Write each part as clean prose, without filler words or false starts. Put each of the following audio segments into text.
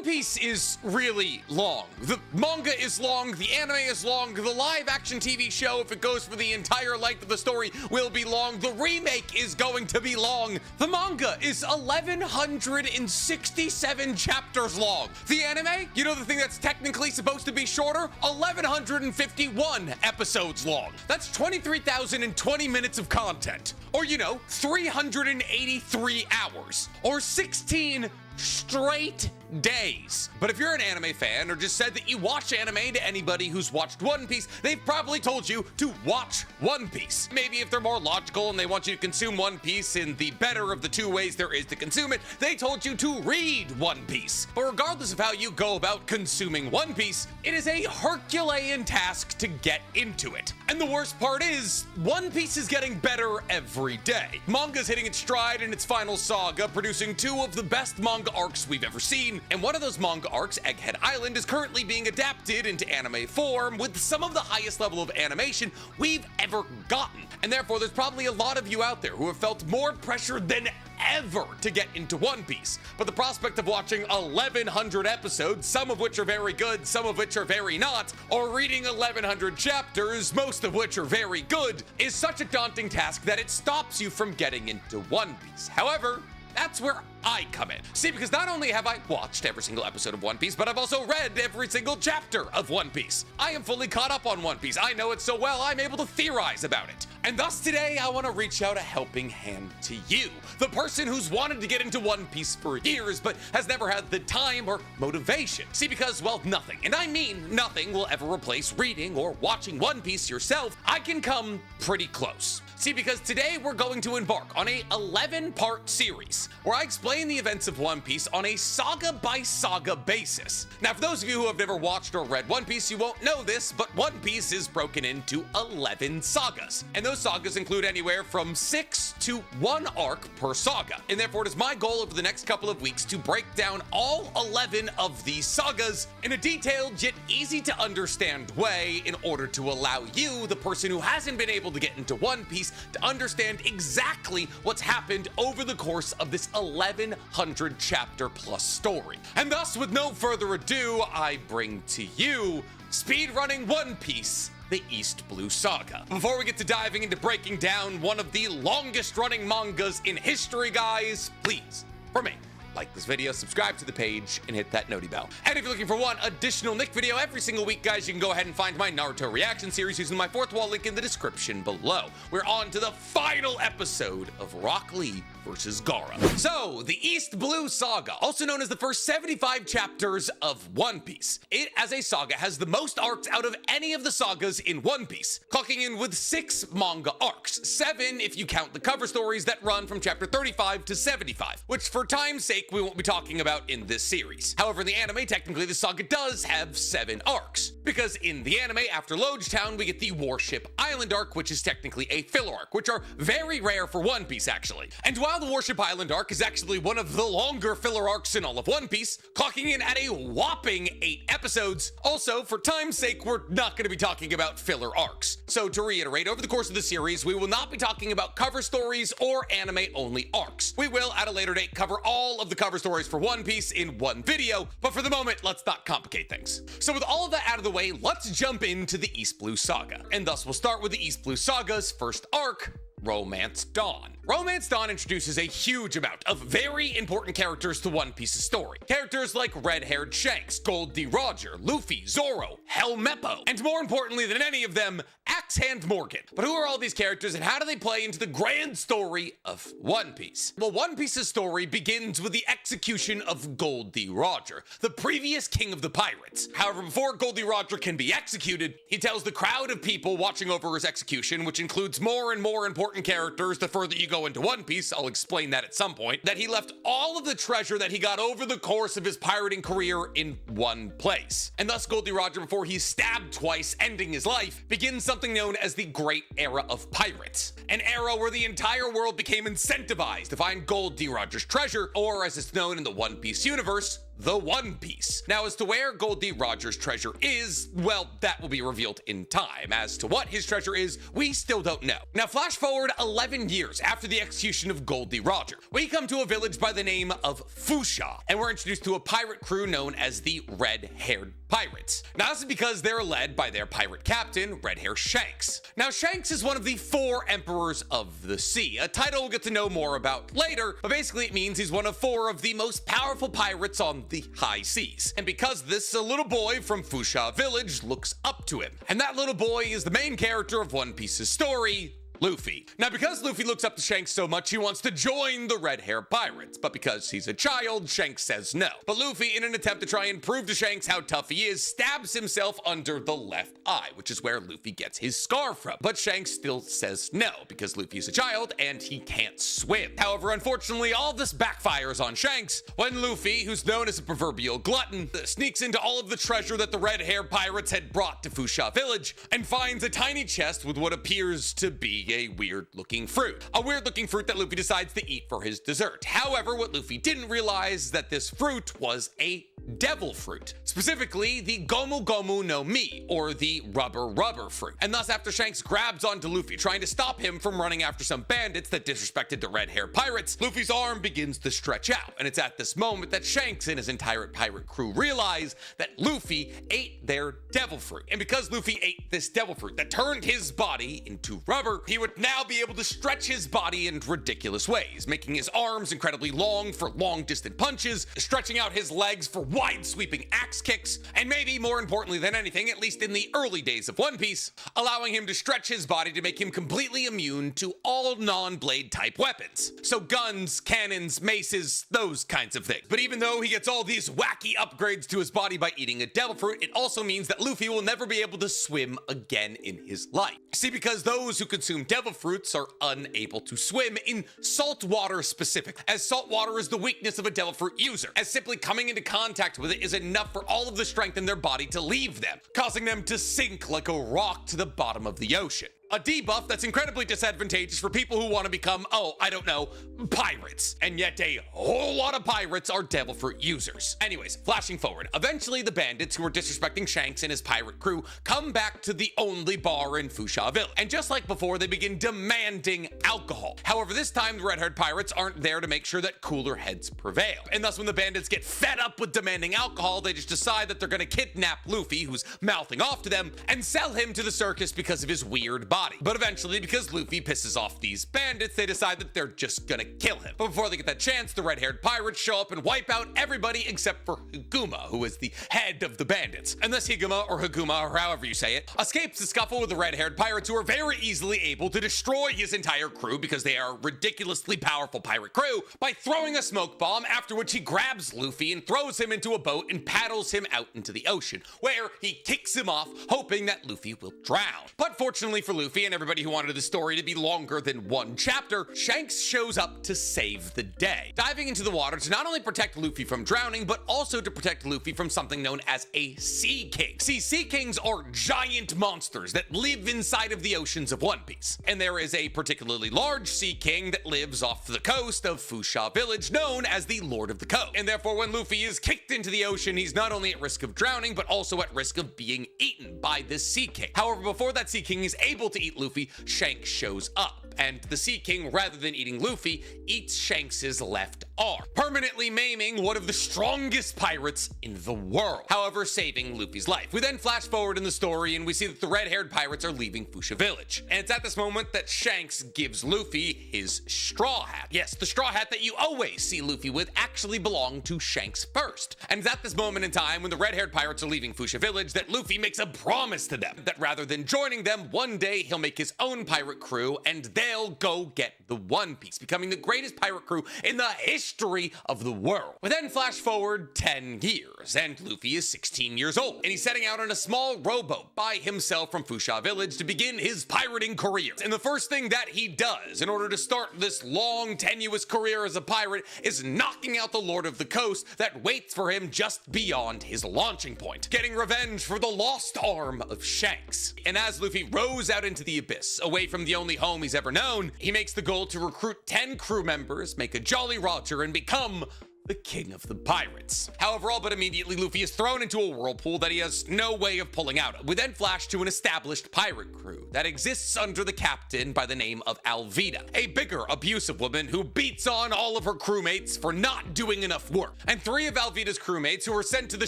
One Piece is really long. The manga is long, the anime is long, the live action TV show, if it goes for the entire length of the story, will be long. The remake is going to be long. The manga is 1,167 chapters long. The anime, you know, the thing that's technically supposed to be shorter, 1,151 episodes long. That's 23,020 minutes of content. Or, you know, 383 hours. Or 16 straight days. But if you're an anime fan or just said that you watch anime to anybody who's watched One Piece, they've probably told you to watch One Piece. Maybe if they're more logical and they want you to consume One Piece in the better of the two ways there is to consume it, they told you to read One Piece. But regardless of how you go about consuming One Piece, it is a Herculean task to get into it. And the worst part is, One Piece is getting better every day. Manga's hitting its stride in its final saga, producing two of the best manga arcs we've ever seen, and one of those manga arcs, Egghead Island, is currently being adapted into anime form with some of the highest level of animation we've ever gotten. And therefore, there's probably a lot of you out there who have felt more pressure than ever to get into One Piece. But the prospect of watching 1,100 episodes, some of which are very good, some of which are very not, or reading 1,100 chapters, most of which are very good, is such a daunting task that it stops you from getting into One Piece. However, that's where I come in. See, because not only have I watched every single episode of One Piece, but I've also read every single chapter of One Piece. I am fully caught up on One Piece. I know it so well, I'm able to theorize about it. And thus today, I want to reach out a helping hand to you, the person who's wanted to get into One Piece for years, but has never had the time or motivation. See, because, well, nothing, and I mean nothing, will ever replace reading or watching One Piece yourself. I can come pretty close. See, because today we're going to embark on a 11-part series where I explain the events of One Piece on a saga-by-saga basis. Now, for those of you who have never watched or read One Piece, you won't know this, but One Piece is broken into 11 sagas. And those sagas include anywhere from 6 to 1 arc per saga. And therefore, it is my goal over the next couple of weeks to break down all 11 of these sagas in a detailed yet easy to understand way in order to allow you, the person who hasn't been able to get into One Piece, to understand exactly what's happened over the course of this 1,100 chapter plus story. And thus, with no further ado, I bring to you Speedrunning One Piece, the East Blue Saga. Before we get to diving into breaking down one of the longest running mangas in history, guys, please, for me, like this video, subscribe to the page, and hit that noti bell. And if you're looking for one additional Nick video every single week, guys, you can go ahead and find my Naruto reaction series using my fourth wall link in the description below. We're on to the final episode of Rock Lee versus Gaara. So, the East Blue Saga, also known as the first 75 chapters of One Piece. It, as a saga, has the most arcs out of any of the sagas in One Piece, clocking in with 6 manga arcs, 7 if you count the cover stories that run from chapter 35 to 75, which for time's sake we won't be talking about in this series. However, in the anime, technically the saga does have 7 arcs, because in the anime, after Loguetown, we get the Warship Island arc, which is technically a filler arc, which are very rare for One Piece, actually. And while the Warship Island arc is actually one of the longer filler arcs in all of One Piece, clocking in at a whopping 8 episodes, also, for time's sake, we're not going to be talking about filler arcs. So to reiterate, over the course of the series, we will not be talking about cover stories or anime-only arcs. We will, at a later date, cover all of the cover stories for One Piece in one video, but for the moment, let's not complicate things. So with all of that out of the way, let's jump into the East Blue Saga. And thus, we'll start with the East Blue Saga's first arc, Romance Dawn. Romance Dawn introduces a huge amount of very important characters to One Piece's story. Characters like red-haired Shanks, Gold D. Roger, Luffy, Zoro, Helmeppo, and more importantly than any of them, Axe-Hand Morgan. But who are all these characters and how do they play into the grand story of One Piece? Well, One Piece's story begins with the execution of Gold D. Roger, the previous king of the pirates. However, before Gold D. Roger can be executed, he tells the crowd of people watching over his execution, which includes more and more important characters the further you go into One Piece, I'll explain that at some point, that he left all of the treasure that he got over the course of his pirating career in one place. And thus Gold D. Roger, before he's stabbed twice, ending his life, begins something known as the Great Era of Pirates. An era where the entire world became incentivized to find Gold D. Roger's treasure, or as it's known in the One Piece universe, the One Piece. Now, as to where Goldie Roger's treasure is, well, that will be revealed in time. As to what his treasure is, we still don't know. Now, flash forward 11 years after the execution of Goldie Roger. We come to a village by the name of Fuchsia, and we're introduced to a pirate crew known as the Red-Haired Pirates. Now, this is because they're led by their pirate captain, Red-Hair Shanks. Now, Shanks is one of the 4 emperors of the sea, a title we'll get to know more about later, but basically it means he's one of 4 of the most powerful pirates on the high seas. And because of this, a little boy from Fuchsia Village looks up to him. And that little boy is the main character of One Piece's story, Luffy. Now, because Luffy looks up to Shanks so much, he wants to join the Red-Hair Pirates, but because he's a child, Shanks says no. But Luffy, in an attempt to try and prove to Shanks how tough he is, stabs himself under the left eye, which is where Luffy gets his scar from. But Shanks still says no, because Luffy is a child and he can't swim. However, unfortunately, all this backfires on Shanks when Luffy, who's known as a proverbial glutton, sneaks into all of the treasure that the Red-Hair Pirates had brought to Fuchsia Village and finds a tiny chest with what appears to be a weird-looking fruit. A weird-looking fruit that Luffy decides to eat for his dessert. However, what Luffy didn't realize is that this fruit was a devil fruit. Specifically, the Gomu Gomu no Mi, or the rubber fruit. And thus, after Shanks grabs onto Luffy, trying to stop him from running after some bandits that disrespected the Red-Hair Pirates, Luffy's arm begins to stretch out. And it's at this moment that Shanks and his entire pirate crew realize that Luffy ate their devil fruit. And because Luffy ate this devil fruit that turned his body into rubber, he would now be able to stretch his body in ridiculous ways, making his arms incredibly long for long-distance punches, stretching out his legs for wide-sweeping axe kicks, and maybe more importantly than anything, at least in the early days of One Piece, allowing him to stretch his body to make him completely immune to all non-blade type weapons. So guns, cannons, maces, those kinds of things. But even though he gets all these wacky upgrades to his body by eating a devil fruit, it also means that Luffy will never be able to swim again in his life. See, because those who consume devil fruits are unable to swim in salt water specific, as salt water is the weakness of a devil fruit user, as simply coming into contact with it is enough for all of the strength in their body to leave them, causing them to sink like a rock to the bottom of the ocean. A debuff that's incredibly disadvantageous for people who want to become, oh, I don't know, pirates. And yet a whole lot of pirates are devil fruit users. Anyways, flashing forward, eventually the bandits who were disrespecting Shanks and his pirate crew come back to the only bar in Fuchsia Village. And just like before, they begin demanding alcohol. However, this time the red-haired pirates aren't there to make sure that cooler heads prevail. And thus when the bandits get fed up with demanding alcohol, they just decide that they're gonna kidnap Luffy, who's mouthing off to them, and sell him to the circus because of his weird body. But eventually, because Luffy pisses off these bandits, they decide that they're just gonna kill him. But before they get that chance, the red-haired pirates show up and wipe out everybody except for Higuma, who is the head of the bandits. And this Higuma, or Higuma, or however you say it, escapes the scuffle with the red-haired pirates, who are very easily able to destroy his entire crew because they are a ridiculously powerful pirate crew by throwing a smoke bomb, after which he grabs Luffy and throws him into a boat and paddles him out into the ocean, where he kicks him off, hoping that Luffy will drown. But fortunately for Luffy and everybody who wanted the story to be longer than one chapter, Shanks shows up to save the day, diving into the water to not only protect Luffy from drowning, but also to protect Luffy from something known as a Sea King. See, Sea Kings are giant monsters that live inside of the oceans of One Piece. And there is a particularly large Sea King that lives off the coast of Fuchsia Village, known as the Lord of the Coast. And therefore, when Luffy is kicked into the ocean, he's not only at risk of drowning, but also at risk of being eaten by this Sea King. However, before that Sea King is able to eat Luffy, Shanks shows up, and the Sea King, rather than eating Luffy, eats Shanks's left arm, permanently maiming one of the strongest pirates in the world, however saving Luffy's life. We then flash forward in the story and we see that the red-haired pirates are leaving Fuchsia Village, and it's at this moment that Shanks gives Luffy his straw hat. Yes, the straw hat that you always see Luffy with actually belonged to Shanks first, and it's at this moment in time when the red-haired pirates are leaving Fuchsia Village that Luffy makes a promise to them that rather than joining them, one day he'll make his own pirate crew and they'll go get the One Piece, becoming the greatest pirate crew in the history of the world. We then flash forward 10 years, and Luffy is 16 years old, and he's setting out on a small rowboat by himself from Fuchsia Village to begin his pirating career. And the first thing that he does in order to start this long, tenuous career as a pirate is knocking out the Lord of the Coast that waits for him just beyond his launching point, getting revenge for the lost arm of Shanks. And as Luffy rows out into the abyss, away from the only home he's ever known, he makes the goal to recruit 10 crew members, make a Jolly Roger, and become the king of the pirates. However, all but immediately, Luffy is thrown into a whirlpool that he has no way of pulling out of. We then flash to an established pirate crew that exists under the captain by the name of Alvida, a bigger, abusive woman who beats on all of her crewmates for not doing enough work. And 3 of Alvida's crewmates, who are sent to the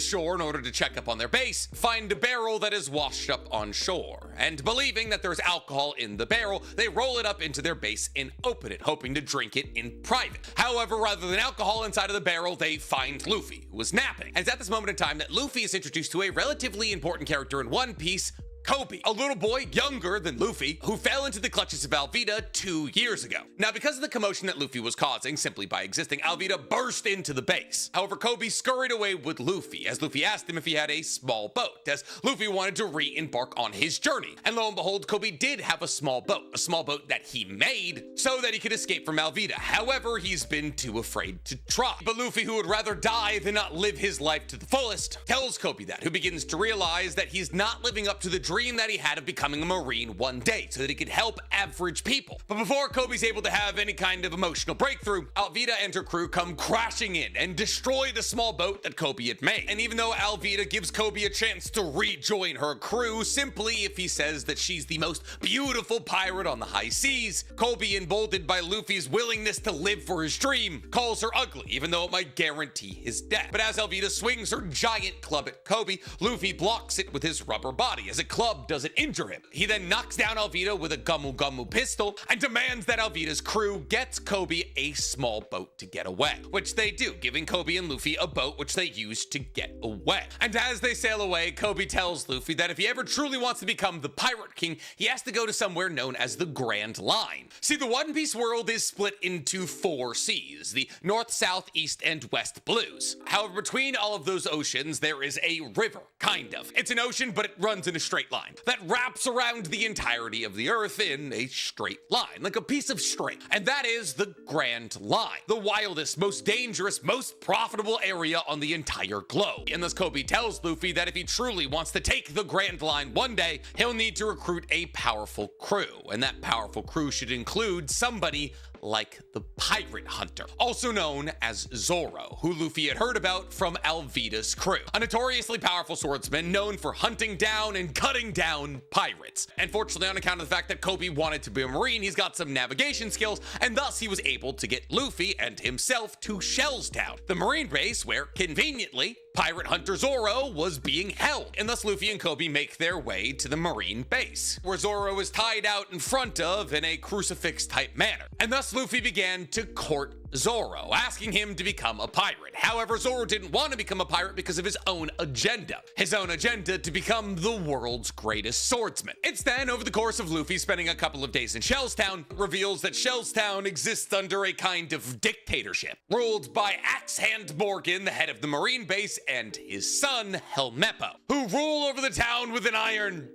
shore in order to check up on their base, find a barrel that is washed up on shore. And believing that there's alcohol in the barrel, they roll it up into their base and open it, hoping to drink it in private. However, rather than alcohol inside of the barrel, they find Luffy, who was napping. And it's at this moment in time that Luffy is introduced to a relatively important character in One Piece, Koby, a little boy younger than Luffy, who fell into the clutches of Alvida 2 years ago. Now, because of the commotion that Luffy was causing simply by existing, Alvida burst into the base. However, Koby scurried away with Luffy, as Luffy asked him if he had a small boat, as Luffy wanted to re-embark on his journey. And lo and behold, Koby did have a small boat that he made so that he could escape from Alvida. However, he's been too afraid to try. But Luffy, who would rather die than not live his life to the fullest, tells Koby that, who begins to realize that he's not living up to the dream that he had of becoming a Marine one day so that he could help average people. But before Koby's able to have any kind of emotional breakthrough, Alvida and her crew come crashing in and destroy the small boat that Koby had made. And even though Alvida gives Koby a chance to rejoin her crew simply if he says that she's the most beautiful pirate on the high seas, Koby, emboldened by Luffy's willingness to live for his dream, calls her ugly, even though it might guarantee his death. But as Alvida swings her giant club at Koby, Luffy blocks it with his rubber body as a club doesn't injure him. He then knocks down Alvida with a Gumu Gumu pistol and demands that Alvida's crew gets Koby a small boat to get away, which they do, giving Koby and Luffy a boat which they use to get away. And as they sail away, Koby tells Luffy that if he ever truly wants to become the Pirate King, he has to go to somewhere known as the Grand Line. See, the One Piece world is split into 4 seas, the North, South, East, and West Blues. However, between all of those oceans, there is a river, kind of. It's an ocean, but it runs in a straight line that wraps around the entirety of the earth in a straight line, like a piece of string. And that is the Grand Line, the wildest, most dangerous, most profitable area on the entire globe. And thus Koby tells Luffy that if he truly wants to take the Grand Line one day, he'll need to recruit a powerful crew. And that powerful crew should include somebody like the Pirate Hunter, also known as Zoro, who Luffy had heard about from Alvida's crew, a notoriously powerful swordsman known for hunting down and cutting down pirates. And fortunately, on account of the fact that Koby wanted to be a Marine, he's got some navigation skills, and thus he was able to get Luffy and himself to Shellstown, the Marine base where, conveniently, Pirate Hunter Zoro was being held, and thus Luffy and Koby make their way to the Marine base, where Zoro is tied out in front of in a crucifix-type manner. And thus Luffy began to court Zoro, asking him to become a pirate. However, Zoro didn't want to become a pirate because of his own agenda. His own agenda to become the world's greatest swordsman. It's then, over the course of Luffy spending a couple of days in Shellstown, reveals that Shellstown exists under a kind of dictatorship, ruled by Axe Hand Morgan, the head of the Marine base, and his son, Helmeppo, who rule over the town with an iron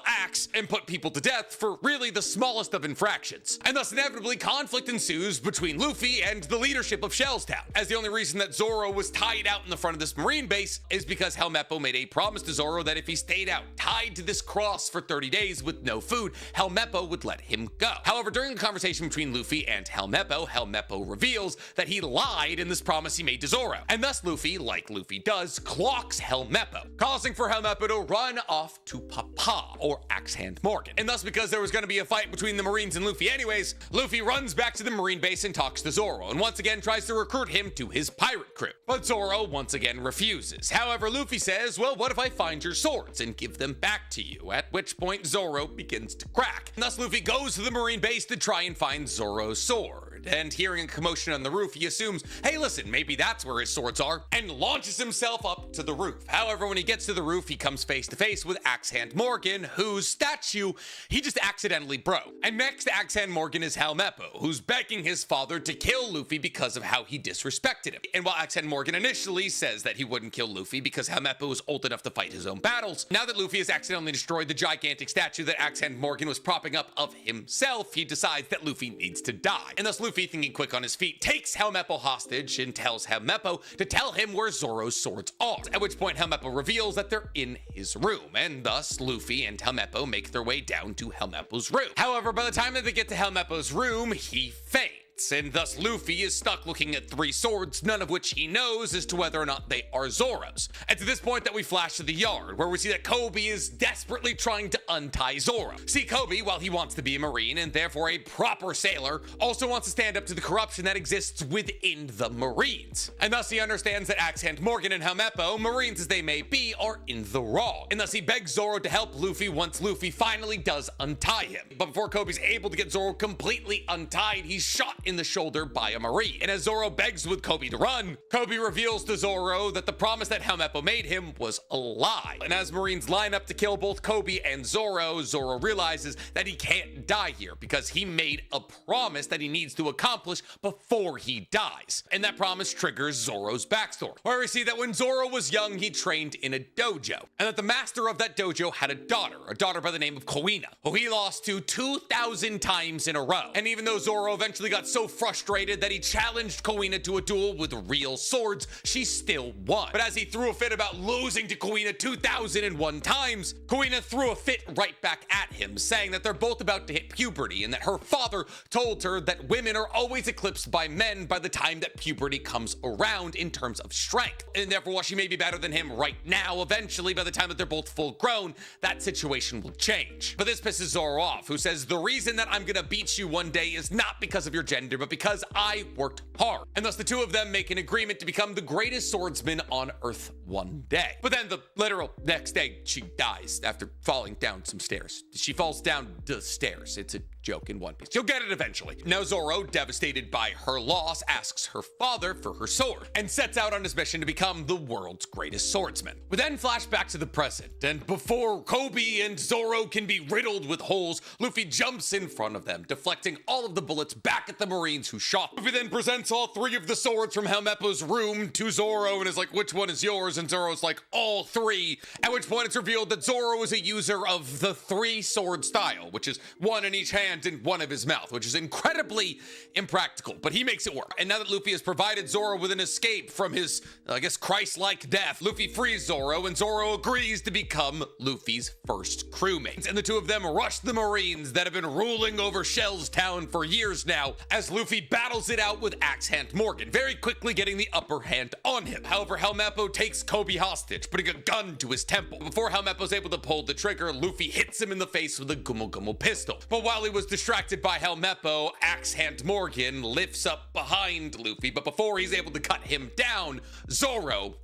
axe and put people to death for really the smallest of infractions. And thus inevitably conflict ensues between Luffy and the leadership of Shellstown, as the only reason that Zoro was tied out in the front of this Marine base is because Helmeppo made a promise to Zoro that if he stayed out tied to this cross for 30 days with no food, Helmeppo would let him go. However, during the conversation between Luffy and Helmeppo reveals that he lied in this promise he made to Zoro, and thus Luffy, like Luffy does, clocks Helmeppo, causing for Helmeppo to run off to Papa, or Axe Hand Morgan. And thus, because there was going to be a fight between the Marines and Luffy anyways, Luffy runs back to the Marine base and talks to Zoro, and once again tries to recruit him to his pirate crew. But Zoro once again refuses. However, Luffy says, well, what if I find your swords and give them back to you? At which point Zoro begins to crack. And thus Luffy goes to the Marine base to try and find Zoro's sword. And hearing a commotion on the roof, he assumes, hey, listen, maybe that's where his swords are, and launches himself up to the roof. However, when he gets to the roof, he comes face to face with Axe Hand Morgan, whose statue he just accidentally broke. And next to Axe Hand Morgan is Helmeppo, who's begging his father to kill Luffy because of how he disrespected him. And while Axe Hand Morgan initially says that he wouldn't kill Luffy because Helmeppo was old enough to fight his own battles, now that Luffy has accidentally destroyed the gigantic statue that Axe Hand Morgan was propping up of himself, he decides that Luffy needs to die. And thus Luffy, thinking quick on his feet, takes Helmeppo hostage and tells Helmeppo to tell him where Zoro's swords are, at which point Helmeppo reveals that they're in his room, and thus Luffy and Helmeppo make their way down to Helmeppo's room. However, by the time that they get to Helmeppo's room, he faints. chance, and thus Luffy is stuck looking at three swords, none of which he knows as to whether or not they are Zoro's. And to this point that we flash to the yard, where we see that Kobe is desperately trying to untie Zoro. See, Kobe, while he wants to be a Marine and therefore a proper sailor, also wants to stand up to the corruption that exists within the Marines. And thus he understands that Axe-Hand Morgan and Helmeppo, Marines as they may be, are in the wrong. And thus he begs Zoro to help Luffy once Luffy finally does untie him. But before Kobe's able to get Zoro completely untied, he's shot in the shoulder by a Marine. And as Zoro begs with Kobe to run, Kobe reveals to Zoro that the promise that Helmeppo made him was a lie. And as Marines line up to kill both Kobe and Zoro, Zoro realizes that he can't die here because he made a promise that he needs to accomplish before he dies. And that promise triggers Zoro's backstory, where we see that when Zoro was young, he trained in a dojo, and that the master of that dojo had a daughter by the name of Kuina, who he lost to 2,000 times in a row. And even though Zoro eventually got so frustrated that he challenged Kuina to a duel with real swords, she still won. But as he threw a fit about losing to Kuina 2,001 times, Kuina threw a fit right back at him, saying that they're both about to hit puberty and that her father told her that women are always eclipsed by men by the time that puberty comes around in terms of strength. And therefore, while she may be better than him right now, eventually, by the time that they're both full grown, that situation will change. But this pisses Zoro off, who says, the reason that I'm gonna beat you one day is not because of your gender, but because I worked hard. And thus the two of them make an agreement to become the greatest swordsman on Earth one day. But then the literal next day, she dies after falling down some stairs. She falls down the stairs. It's a joke in One Piece. You'll get it eventually. Now Zoro, devastated by her loss, asks her father for her sword and sets out on his mission to become the world's greatest swordsman. We then flash back to the present, and before Kobe and Zoro can be riddled with holes, Luffy jumps in front of them, deflecting all of the bullets back at the Marines who shot. Luffy then presents all three of the swords from Helmeppo's room to Zoro and is like, which one is yours? And Zoro's like, all three. At which point it's revealed that Zoro is a user of the three sword style, which is one in each hand and one of his mouth, which is incredibly impractical, but he makes it work. And now that Luffy has provided Zoro with an escape from his, I guess, Christ-like death, Luffy frees Zoro, and Zoro agrees to become Luffy's first crewmate. And the two of them rush the Marines that have been ruling over Shell's Town for years now, as Luffy battles it out with Axe-Hand Morgan, very quickly getting the upper hand on him. However, Helmeppo takes Kobe hostage, putting a gun to his temple. Before Helmeppo's able to pull the trigger, Luffy hits him in the face with a Gumo Gumo pistol. But while he was distracted by Helmeppo, Axe-Hand Morgan lifts up behind Luffy, but before he's able to cut him down, Zoro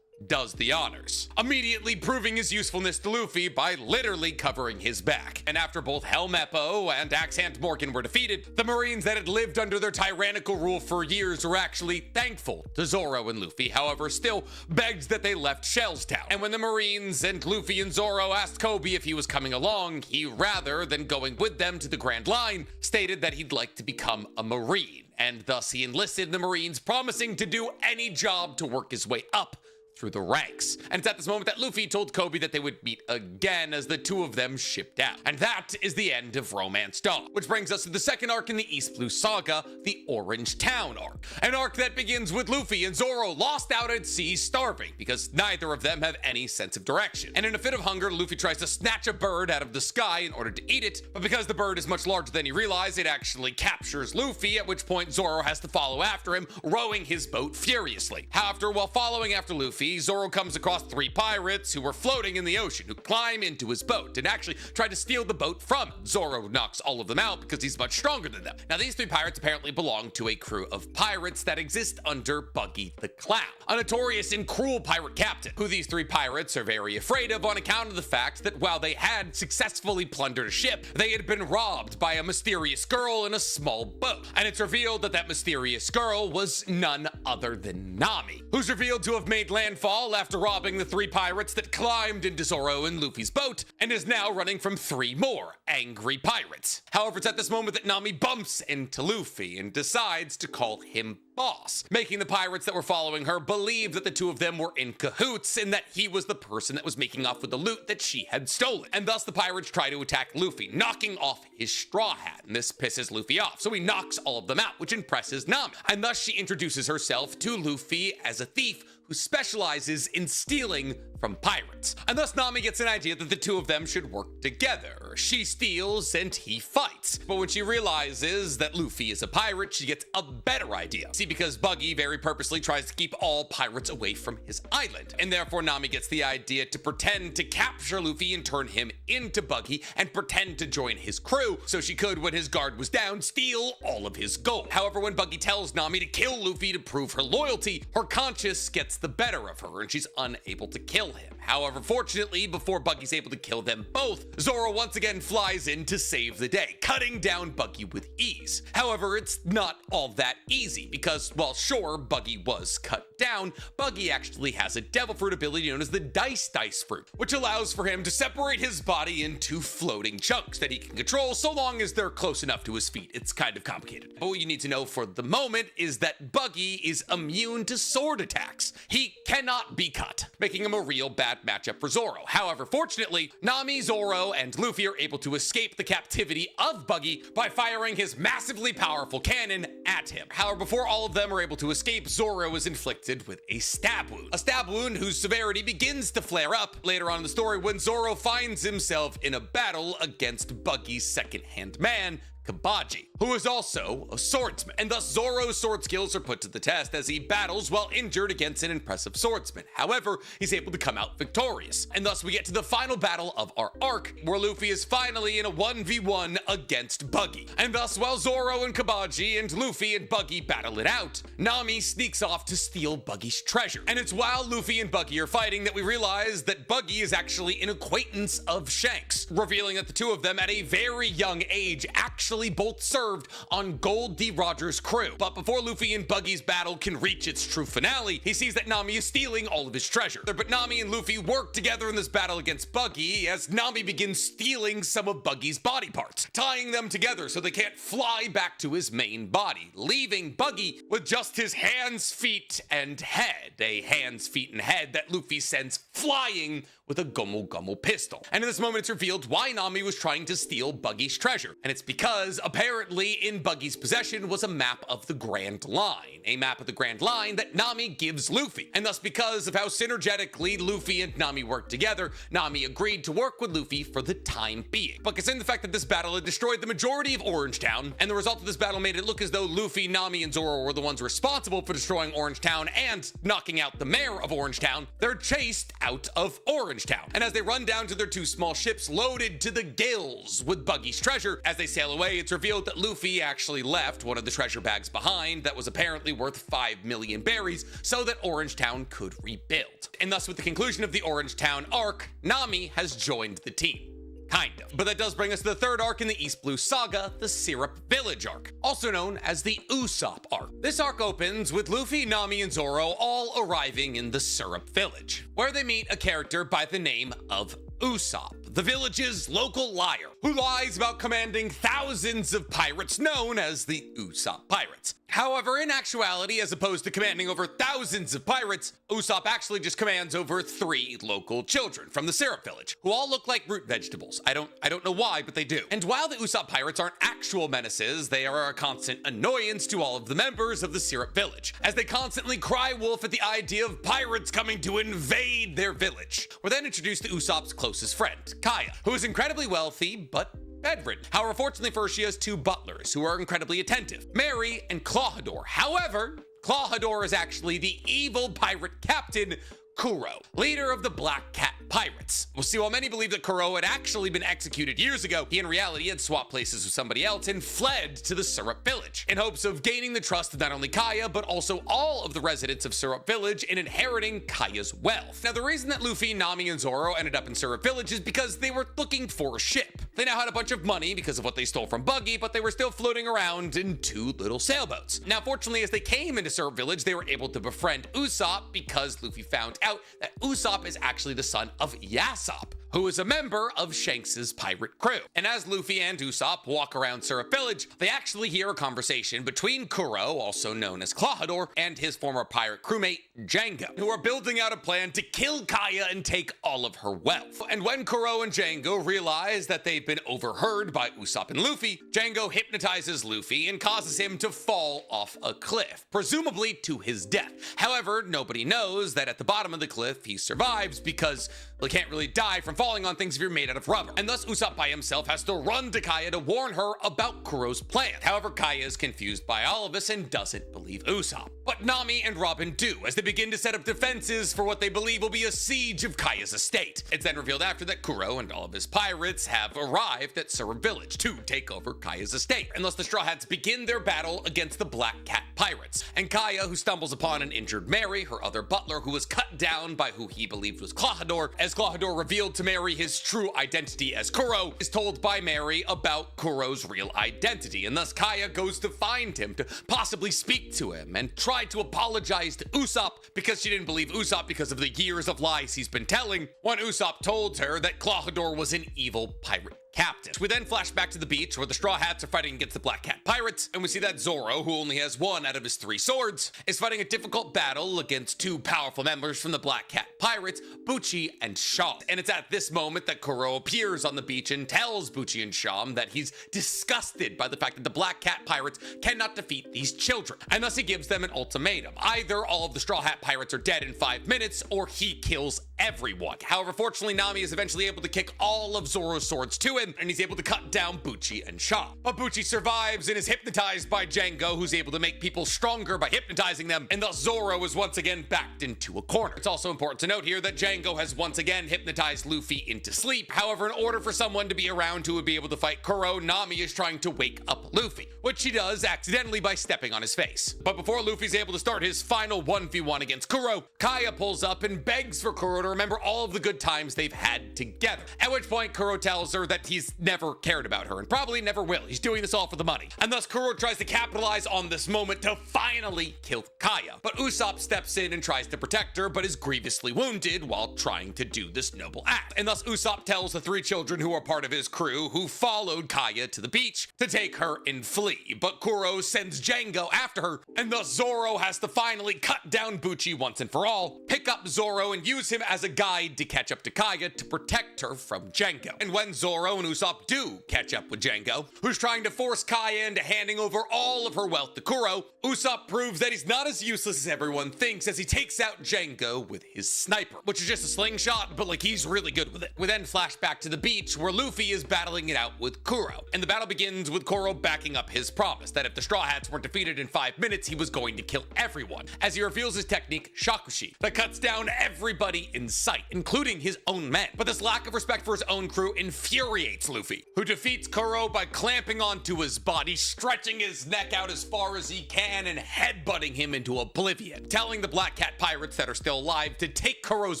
does the honors, immediately proving his usefulness to Luffy by literally covering his back. And after both Helmeppo and Axe-Hand Morgan were defeated, the Marines that had lived under their tyrannical rule for years were actually thankful to Zoro and Luffy, however, still begged that they left Shell's Town. And when the Marines and Luffy and Zoro asked Kobe if he was coming along, he, rather than going with them to the Grand Line, stated that he'd like to become a Marine. And thus he enlisted the Marines, promising to do any job to work his way up through the ranks. And it's at this moment that Luffy told Kobe that they would meet again as the two of them shipped out. And that is the end of Romance Dawn, which brings us to the second arc in the East Blue Saga, the Orange Town arc. An arc that begins with Luffy and Zoro lost out at sea starving because neither of them have any sense of direction. And in a fit of hunger, Luffy tries to snatch a bird out of the sky in order to eat it, but because the bird is much larger than he realized, it actually captures Luffy, at which point Zoro has to follow after him, rowing his boat furiously. However, while following after Luffy, Zoro comes across three pirates who were floating in the ocean, who climb into his boat and actually try to steal the boat from him. Zoro knocks all of them out because he's much stronger than them. Now, these three pirates apparently belong to a crew of pirates that exist under Buggy the Clown, a notorious and cruel pirate captain, who these three pirates are very afraid of on account of the fact that while they had successfully plundered a ship, they had been robbed by a mysterious girl in a small boat. And it's revealed that that mysterious girl was none other than Nami, who's revealed to have made landfall after robbing the three pirates that climbed into Zoro and Luffy's boat, and is now running from three more angry pirates. However, it's at this moment that Nami bumps into Luffy and decides to call him boss, making the pirates that were following her believe that the two of them were in cahoots and that he was the person that was making off with the loot that she had stolen. And thus the pirates try to attack Luffy, knocking off his straw hat, and this pisses Luffy off, so he knocks all of them out, which impresses Nami. And thus she introduces herself to Luffy as a thief who specializes in stealing from pirates. And thus Nami gets an idea that the two of them should work together. She steals and he fights. But when she realizes that Luffy is a pirate, she gets a better idea. See, because Buggy very purposely tries to keep all pirates away from his island. And therefore Nami gets the idea to pretend to capture Luffy and turn him into Buggy and pretend to join his crew so she could, when his guard was down, steal all of his gold. However, when Buggy tells Nami to kill Luffy to prove her loyalty, her conscience gets the better of her and she's unable to kill him. However, fortunately, before Buggy's able to kill them both, Zoro once again flies in to save the day, cutting down Buggy with ease. However, it's not all that easy because, while sure, Buggy was cut down, Buggy actually has a devil fruit ability known as the Dice Fruit, which allows for him to separate his body into floating chunks that he can control so long as they're close enough to his feet. It's kind of complicated. But what you need to know for the moment is that Buggy is immune to sword attacks. He cannot be cut, making him a real bad matchup for Zoro. However, fortunately, Nami, Zoro, and Luffy are able to escape the captivity of Buggy by firing his massively powerful cannon at him. However, before all of them are able to escape, Zoro is inflicted with a stab wound. A stab wound whose severity begins to flare up later on in the story when Zoro finds himself in a battle against Buggy's second-hand man, Kabaji, who is also a swordsman, and thus Zoro's sword skills are put to the test as he battles while injured against an impressive swordsman. However, he's able to come out victorious, and thus we get to the final battle of our arc, where Luffy is finally in a 1v1 against Buggy. And thus, while Zoro and Kabaji and Luffy and Buggy battle it out, Nami sneaks off to steal Buggy's treasure. And it's while Luffy and Buggy are fighting that we realize that Buggy is actually an acquaintance of Shanks, revealing that the two of them at a very young age actually both served on Gold D. Rogers' crew. But before Luffy and Buggy's battle can reach its true finale, he sees that Nami is stealing all of his treasure. But Nami and Luffy work together in this battle against Buggy as Nami begins stealing some of Buggy's body parts, tying them together so they can't fly back to his main body, leaving Buggy with just his hands, feet, and head. A hands, feet, and head that Luffy sends flying with a Gomu Gomu pistol. And in this moment, it's revealed why Nami was trying to steal Buggy's treasure. And it's because apparently in Buggy's possession was a map of the Grand Line, a map of the Grand Line that Nami gives Luffy. And thus, because of how synergetically Luffy and Nami work together, Nami agreed to work with Luffy for the time being. But considering the fact that this battle had destroyed the majority of Orangetown, and the result of this battle made it look as though Luffy, Nami, and Zoro were the ones responsible for destroying Orangetown and knocking out the mayor of Orangetown, they're chased out of Orangetown. And as they run down to their two small ships loaded to the gills with Buggy's treasure, as they sail away, it's revealed that Luffy actually left one of the treasure bags behind that was apparently worth 5 million berries so that Orangetown could rebuild. And thus, with the conclusion of the Orangetown arc, Nami has joined the team. Kind of. But that does bring us to the third arc in the East Blue Saga, the Syrup Village arc, also known as the Usopp arc. This arc opens with Luffy, Nami, and Zoro all arriving in the Syrup Village, where they meet a character by the name of Usopp, the village's local liar, who lies about commanding thousands of pirates known as the Usopp Pirates. However, in actuality, as opposed to commanding over thousands of pirates, Usopp actually just commands over 3 local children from the Syrup Village, who all look like root vegetables. I don't know why, but they do. And while the Usopp Pirates aren't actual menaces, they are a constant annoyance to all of the members of the Syrup Village, as they constantly cry wolf at the idea of pirates coming to invade their village. We're then introduced to Usopp's closest friend, Kaya, who is incredibly wealthy, but bedridden. However, fortunately for her, she has 2 butlers who are incredibly attentive, Mary and Clawhador. However, Clawhador is actually the evil pirate captain, Kuro, leader of the Black Cat Pirates. Well, see, while many believe that Kuro had actually been executed years ago, he in reality had swapped places with somebody else and fled to the Syrup Village in hopes of gaining the trust of not only Kaya, but also all of the residents of Syrup Village and inheriting Kaya's wealth. Now, the reason that Luffy, Nami, and Zoro ended up in Syrup Village is because they were looking for a ship. They now had a bunch of money because of what they stole from Buggy, but they were still floating around in 2 little sailboats. Now, fortunately, as they came into Syrup Village, they were able to befriend Usopp because Luffy found out that Usopp is actually the son of Yasopp, who is a member of Shanks's pirate crew. And as Luffy and Usopp walk around Syrup Village, they actually hear a conversation between Kuro, also known as Clawhador, and his former pirate crewmate, Django, who are building out a plan to kill Kaya and take all of her wealth. And when Kuro and Django realize that they've been overheard by Usopp and Luffy, Django hypnotizes Luffy and causes him to fall off a cliff, presumably to his death. However, nobody knows that at the bottom of the cliff he survives because you can't really die from falling on things if you're made out of rubber. And thus Usopp by himself has to run to Kaya to warn her about Kuro's plan. However, Kaya is confused by all of this and doesn't believe Usopp. But Nami and Robin do, as they begin to set up defenses for what they believe will be a siege of Kaya's estate. It's then revealed after that Kuro and all of his pirates have arrived at Syrup Village to take over Kaya's estate. And thus the Straw Hats begin their battle against the Black Cat pirates. And Kaya, who stumbles upon an injured Mary, her other butler, who was cut down by who he believed was Clawhador, as Clawhador revealed to Mary his true identity as Kuro, is told by Mary about Kuro's real identity. And thus Kaya goes to find him to possibly speak to him and try to apologize to Usopp because she didn't believe Usopp because of the years of lies he's been telling, when Usopp told her that Clawhador was an evil pirate captain. We then flash back to the beach where the Straw Hats are fighting against the Black Cat pirates, and we see that Zoro, who only has one out of his 3 swords, is fighting a difficult battle against 2 powerful members from the Black Cat pirates, Bucci and Sham. And it's at this moment that Kuro appears on the beach and tells Bucci and Sham that he's disgusted by the fact that the Black Cat pirates cannot defeat these children, and thus he gives them an ultimatum. Either all of the Straw Hat pirates are dead in 5 minutes, or he kills everyone. However, fortunately, Nami is eventually able to kick all of Zoro's swords to him, and he's able to cut down Bucci and Sham. But Bucci survives and is hypnotized by Django, who's able to make people stronger by hypnotizing them, and thus Zoro is once again backed into a corner. It's also important to note here that Django has once again hypnotized Luffy into sleep. However, in order for someone to be around who would be able to fight Kuro, Nami is trying to wake up Luffy, which she does accidentally by stepping on his face. But before Luffy's able to start his final 1v1 against Kuro, Kaya pulls up and begs for Kuro to remember all of the good times they've had together. At which point Kuro tells her that he's never cared about her and probably never will. He's doing this all for the money. And thus Kuro tries to capitalize on this moment to finally kill Kaya. But Usopp steps in and tries to protect her, but is grievously wounded while trying to do this noble act. And thus Usopp tells the 3 children who are part of his crew, who followed Kaya to the beach, to take her and flee. But Kuro sends Django after her, and thus Zoro has to finally cut down Bucci once and for all, pick up Zoro and use him as a guide to catch up to Kaya to protect her from Django. And when Zoro and Usopp do catch up with Django, who's trying to force Kaya into handing over all of her wealth to Kuro, Usopp proves that he's not as useless as everyone thinks, as he takes out Django with his sniper, which is just a slingshot, but he's really good with it. We then flash back to the beach where Luffy is battling it out with Kuro, and the battle begins with Kuro backing up his promise that if the Straw Hats weren't defeated in 5 minutes, he was going to kill everyone, as he reveals his technique Shakushi that cuts down everybody in sight, including his own men. But this lack of respect for his own crew infuriates Luffy, who defeats Kuro by clamping onto his body, stretching his neck out as far as he can, and headbutting him into oblivion, telling the Black Cat pirates that are still alive to take Kuro's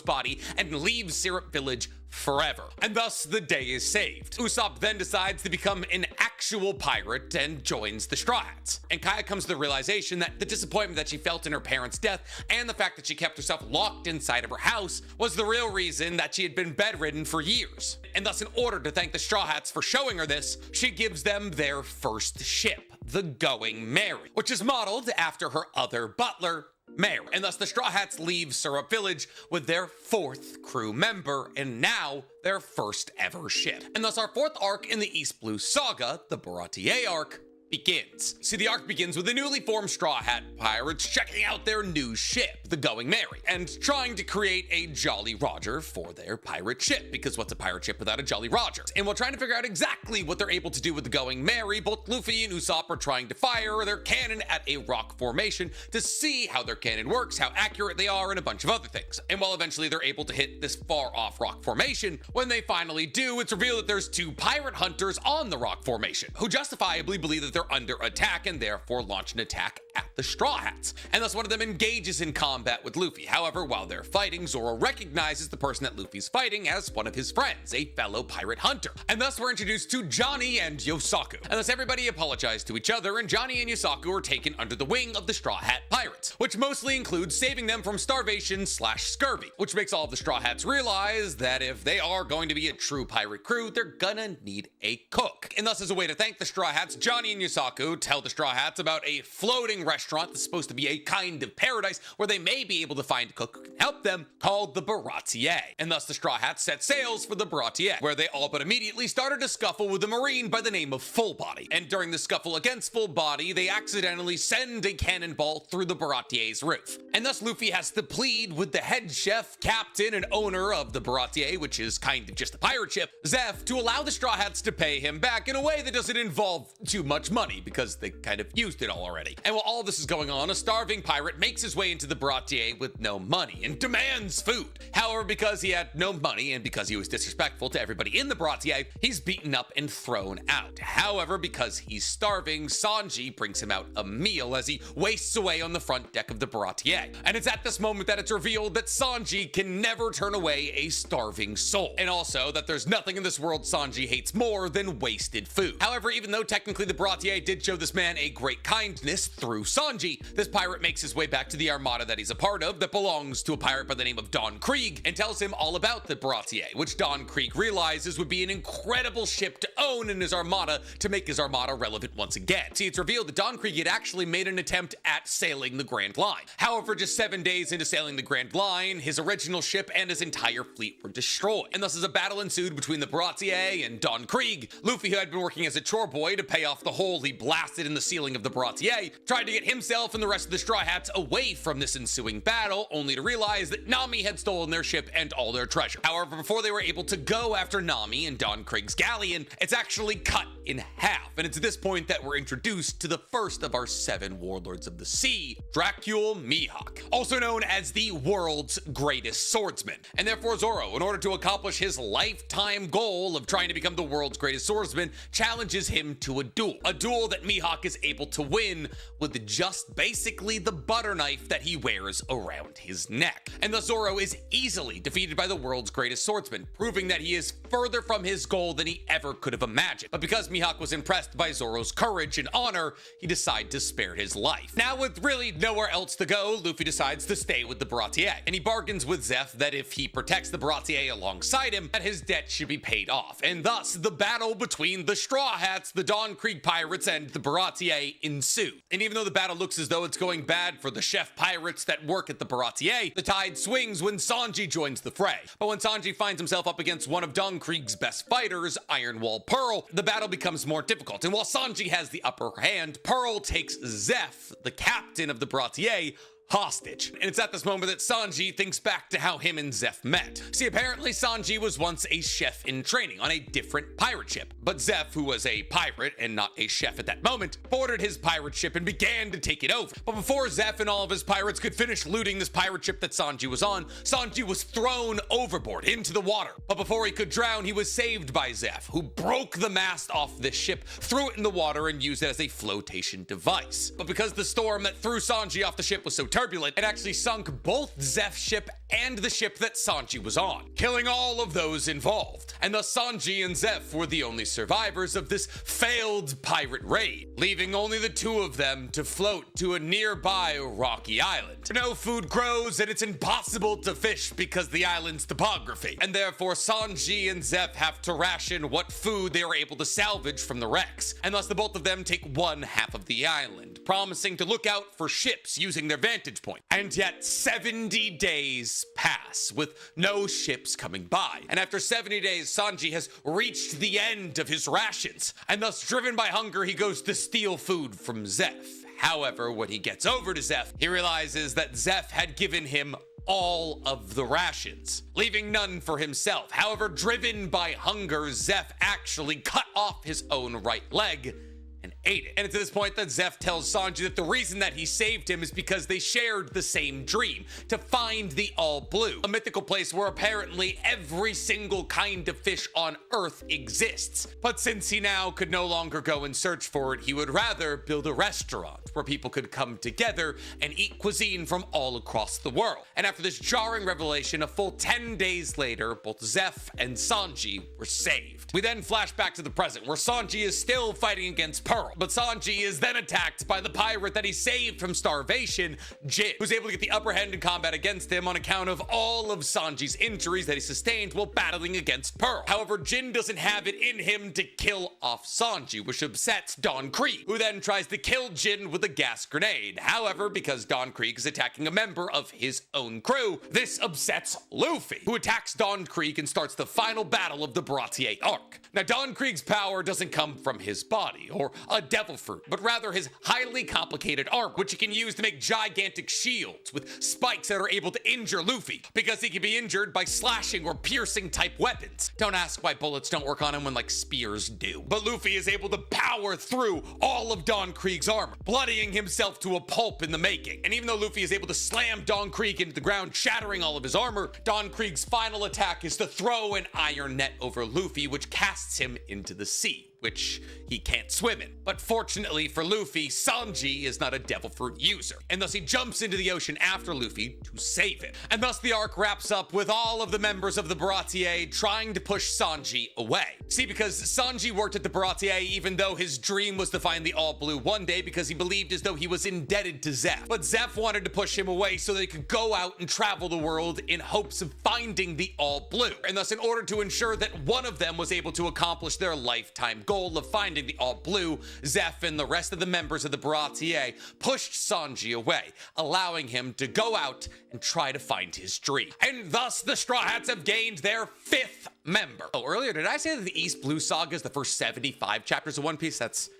body and leave Syrup Village forever. And thus the day is saved. Usopp then decides to become an actual pirate and joins the Straw Hats. And Kaya comes to the realization that the disappointment that she felt in her parents' death and the fact that she kept herself locked inside of her house was the real reason that she had been bedridden for years. And thus, in order to thank the Straw Hats for showing her this, she gives them their first ship, the Going Merry, which is modeled after her other butler, Mary. And thus the Straw Hats leave Syrup Village with their 4th crew member, and now their first ever ship. And thus our 4th arc in the East Blue Saga, the Baratie arc, begins. See, the arc begins with the newly formed Straw Hat pirates checking out their new ship, the Going Merry, and trying to create a Jolly Roger for their pirate ship, because what's a pirate ship without a Jolly Roger? And while trying to figure out exactly what they're able to do with the Going Merry, both Luffy and Usopp are trying to fire their cannon at a rock formation to see how their cannon works, how accurate they are, and a bunch of other things. And while eventually they're able to hit this far off rock formation, when they finally do, it's revealed that there's 2 pirate hunters on the rock formation, who justifiably believe that they're they're under attack and therefore launch an attack at the Straw Hats. And thus one of them engages in combat with Luffy. However, while they're fighting, Zoro recognizes the person that Luffy's fighting as one of his friends, a fellow pirate hunter. And thus we're introduced to Johnny and Yosaku. And thus everybody apologized to each other, and Johnny and Yosaku are taken under the wing of the Straw Hat Pirates, which mostly includes saving them from starvation/scurvy, which makes all of the Straw Hats realize that if they are going to be a true pirate crew, they're gonna need a cook. And thus, as a way to thank the Straw Hats, Johnny and Yosaku tell the Straw Hats about a floating restaurant that's supposed to be a kind of paradise where they may be able to find a cook who can help them, called the Baratie. And thus the Straw Hats set sails for the Baratie, where they all but immediately started a scuffle with a marine by the name of Full Body. And during the scuffle against Full Body, they accidentally send a cannonball through the Baratie's roof. And thus Luffy has to plead with the head chef, captain, and owner of the Baratie, which is kind of just a pirate ship, Zeph, to allow the Straw Hats to pay him back in a way that doesn't involve too much money, because they kind of used it all already. And while all this is going on, a starving pirate makes his way into the Baratie with no money and demands food. However, because he had no money and because he was disrespectful to everybody in the Baratie, he's beaten up and thrown out. However, because he's starving, Sanji brings him out a meal as he wastes away on the front deck of the Baratie. And it's at this moment that it's revealed that Sanji can never turn away a starving soul. And also that there's nothing in this world Sanji hates more than wasted food. However, even though technically the Baratie did show this man a great kindness through Sanji, this pirate makes his way back to the armada that he's a part of that belongs to a pirate by the name of Don Krieg, and tells him all about the Baratie, which Don Krieg realizes would be an incredible ship to own in his armada to make his armada relevant once again. See, it's revealed that Don Krieg had actually made an attempt at sailing the Grand Line. However, just 7 days into sailing the Grand Line, his original ship and his entire fleet were destroyed. And thus as a battle ensued between the Baratie and Don Krieg, Luffy, who had been working as a chore boy to pay off the hole he blasted in the ceiling of the Baratie, tried to get himself and the rest of the Straw Hats away from this ensuing battle, only to realize that Nami had stolen their ship and all their treasure. However, before they were able to go after Nami and Don Krieg's galleon, it's actually cut in half. And it's at this point that we're introduced to the first of our 7 warlords of the sea, Dracule Mihawk, also known as the world's greatest swordsman. And therefore Zoro, in order to accomplish his lifetime goal of trying to become the world's greatest swordsman, challenges him to a duel that Mihawk is able to win with just basically the butter knife that he wears around his neck. And thus Zoro is easily defeated by the world's greatest swordsman, proving that he is further from his goal than he ever could have imagined. But because Mihawk was impressed by Zoro's courage and honor, he decided to spare his life. Now, with really nowhere else to go, Luffy decides to stay with the Baratie, and he bargains with Zeph that if he protects the Baratie alongside him, that his debt should be paid off. And thus, the battle between the Straw Hats, the Don Krieg pirates, and the Baratie ensued. And even though the battle looks as though it's going bad for the chef pirates that work at the Baratie, the tide swings when Sanji joins the fray. But when Sanji finds himself up against one of Don Krieg's best fighters, Iron Wall Pearl, the battle becomes more difficult. And while Sanji has the upper hand, Pearl takes Zeph, the captain of the Baratie, hostage. And it's at this moment that Sanji thinks back to how him and Zeph met. See, apparently Sanji was once a chef in training on a different pirate ship, but Zeph, who was a pirate and not a chef at that moment, boarded his pirate ship and began to take it over. But before Zeph and all of his pirates could finish looting this pirate ship that Sanji was on, Sanji was thrown overboard into the water. But before he could drown, he was saved by Zeph, who broke the mast off this ship, threw it in the water, and used it as a flotation device. But because the storm that threw Sanji off the ship was so turbulent, it actually sunk both Zeph's ship and the ship that Sanji was on, killing all of those involved. And thus Sanji and Zeph were the only survivors of this failed pirate raid, leaving only the two of them to float to a nearby rocky island. No food grows, and it's impossible to fish because the island's topography, and therefore Sanji and Zeph have to ration what food they are able to salvage from the wrecks, and thus the both of them take one half of the island, promising to look out for ships using their vantage point. And yet 70 days pass with no ships coming by, and after 70 days Sanji has reached the end of his rations, and thus driven by hunger he goes to steal food from Zeph. However, when he gets over to Zeph, he realizes that Zeph had given him all of the rations, leaving none for himself. However, driven by hunger, Zeph actually cut off his own right leg and ate it. And it's at this point that Zeph tells Sanji that the reason that he saved him is because they shared the same dream, to find the All Blue, a mythical place where apparently every single kind of fish on Earth exists. But since he now could no longer go and search for it, he would rather build a restaurant where people could come together and eat cuisine from all across the world. And after this jarring revelation, a full 10 days later, both Zeph and Sanji were saved. We then flash back to the present, where Sanji is still fighting against Pearl, but Sanji is then attacked by the pirate that he saved from starvation, Jin, who's able to get the upper hand in combat against him on account of all of Sanji's injuries that he sustained while battling against Pearl. However, Jin doesn't have it in him to kill off Sanji, which upsets Don Krieg, who then tries to kill Jin with a gas grenade. However, because Don Krieg is attacking a member of his own crew, this upsets Luffy, who attacks Don Krieg and starts the final battle of the Baratie arc. Now, Don Krieg's power doesn't come from his body or a devil fruit, but rather his highly complicated armor, which he can use to make gigantic shields with spikes that are able to injure Luffy, because he can be injured by slashing or piercing type weapons. Don't ask why bullets don't work on him when like spears do. But Luffy is able to power through all of Don Krieg's armor, bloodying himself to a pulp in the making. And even though Luffy is able to slam Don Krieg into the ground, shattering all of his armor, Don Krieg's final attack is to throw an iron net over Luffy, which casts him into the sea, which he can't swim in. But fortunately for Luffy, Sanji is not a devil fruit user, and thus he jumps into the ocean after Luffy to save him. And thus the arc wraps up with all of the members of the Baratie trying to push Sanji away. See, because Sanji worked at the Baratie even though his dream was to find the All Blue one day, because he believed as though he was indebted to Zeph. But Zeph wanted to push him away so they could go out and travel the world in hopes of finding the All Blue. And thus, in order to ensure that one of them was able to accomplish their lifetime goal of finding the All Blue, Zeph and the rest of the members of the Baratie pushed Sanji away, allowing him to go out and try to find his dream. And thus, the Straw Hats have gained their 5th member. Oh, earlier, did I say that the East Blue Saga is the first 75 chapters of One Piece? It's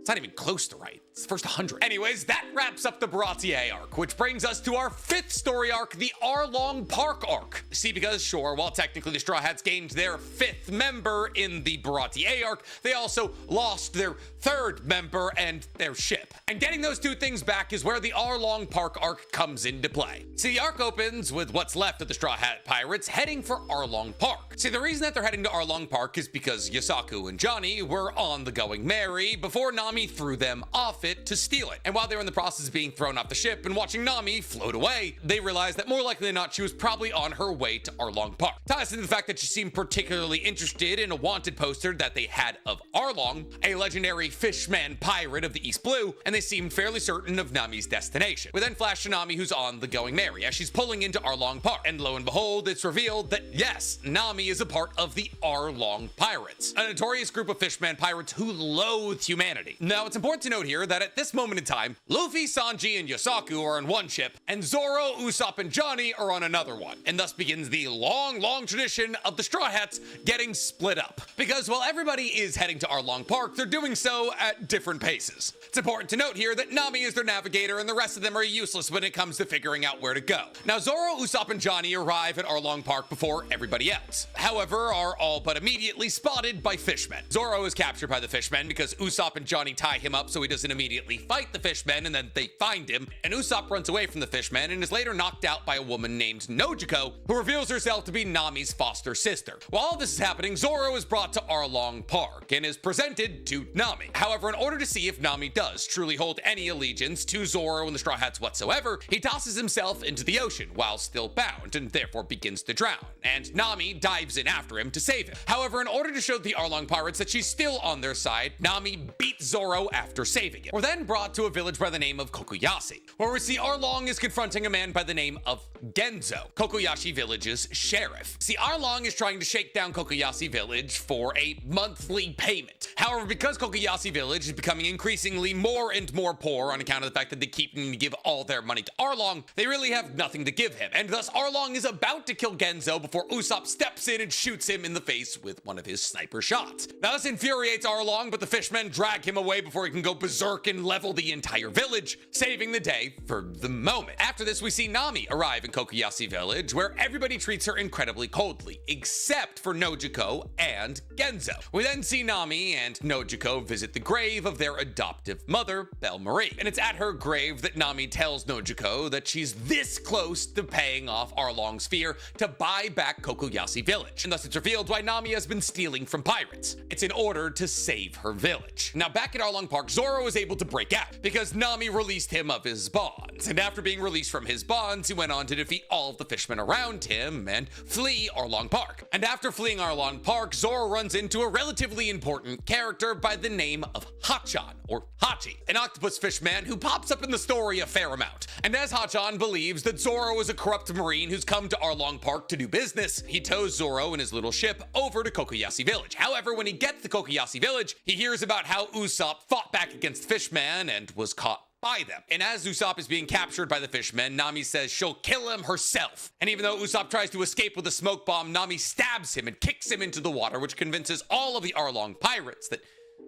not even close to right. It's the first 100. Anyways, that wraps up the Baratie arc, which brings us to our 5th story arc, the Arlong Park arc. See, because sure, while technically the Straw Hats gained their 5th member in the Baratie arc, they also lost their 3rd member and their ship. And getting those two things back is where the Arlong Park arc comes into play. See, the arc opens with what's left of the Straw Hat Pirates heading for Arlong Park. See, the reason that they're heading to Arlong Park is because Yosaku and Johnny were on the Going Merry before Nami threw them off it to steal it. And while they were in the process of being thrown off the ship and watching Nami float away, they realized that more likely than not, she was probably on her way to Arlong Park. Ties into the fact that she seemed particularly interested in a wanted poster that they had of Arlong, a legendary fishman pirate of the East Blue, and they seemed fairly certain of Nami's destination. We then flash to Nami, who's on the Going Merry as she's pulling into Arlong Park, and lo and behold, it's revealed that yes, Nami is a part of the Arlong Pirates, a notorious group of fishman pirates who loathe humanity. Now, it's important to note here that at this moment in time, Luffy, Sanji, and Yosaku are on one ship, and Zoro, Usopp, and Johnny are on another one, and thus begins the long, long tradition of the Straw Hats getting split up. Because while everybody is heading to Arlong Park, they're doing so at different paces. It's important to note here that Nami is their navigator, and the rest of them are useless when it comes to figuring out where to go. Now, Zoro, Usopp, and Johnny arrive at Arlong Park before everybody else. However, are all but immediately spotted by fishmen. Zoro is captured by the fishmen because Usopp and Johnny tie him up so he doesn't immediately fight the fishmen, and then they find him, and Usopp runs away from the fishmen and is later knocked out by a woman named Nojiko, who reveals herself to be Nami's foster sister. While all this is happening, Zoro is brought to Arlong Park and is presented to Nami. However, in order to see if Nami does truly hold any allegiance to Zoro and the Straw Hats whatsoever, he tosses himself into the ocean while still bound and therefore begins to drown, and Nami dives in after him to save him. However, in order to show the Arlong Pirates that she's still on their side, Nami beats Zoro after saving him. We're then brought to a village by the name of Kokuyashi, where we see Arlong is confronting a man by the name of Genzo, Kokuyashi Village's sheriff. See, Arlong is trying to shake down Kokuyashi Village for a monthly payment. However, because Kokuyashi Village is becoming increasingly more and more poor on account of the fact that they keep needing to give all their money to Arlong, they really have nothing to give him, and thus Arlong is about to kill Genzo before Usopp steps in and shoots him in the face with one of his sniper shots. Now, this infuriates Arlong, but the fishmen drag him away away before he can go berserk and level the entire village, saving the day for the moment. After this, we see Nami arrive in Kokoyashi Village, where everybody treats her incredibly coldly, except for Nojiko and Genzo. We then see Nami and Nojiko visit the grave of their adoptive mother, Belle Marie. And it's at her grave that Nami tells Nojiko that she's this close to paying off Arlong's fear to buy back Kokoyashi Village. And thus it's revealed why Nami has been stealing from pirates. It's in order to save her village. Now back at Arlong Park, Zoro is able to break out because Nami released him of his bonds. And after being released from his bonds, he went on to defeat all of the fishmen around him and flee Arlong Park. And after fleeing Arlong Park, Zoro runs into a relatively important character by the name of Hachan, or Hachi, an octopus fishman who pops up in the story a fair amount. And as Hachan believes that Zoro is a corrupt marine who's come to Arlong Park to do business, he tows Zoro and his little ship over to Kokoyashi Village. However, when he gets to Kokoyashi Village, he hears about how Usopp fought back against fishmen and was caught by them. And as Usopp is being captured by the fishmen, Nami says she'll kill him herself. And even though Usopp tries to escape with a smoke bomb, Nami stabs him and kicks him into the water, which convinces all of the Arlong pirates that,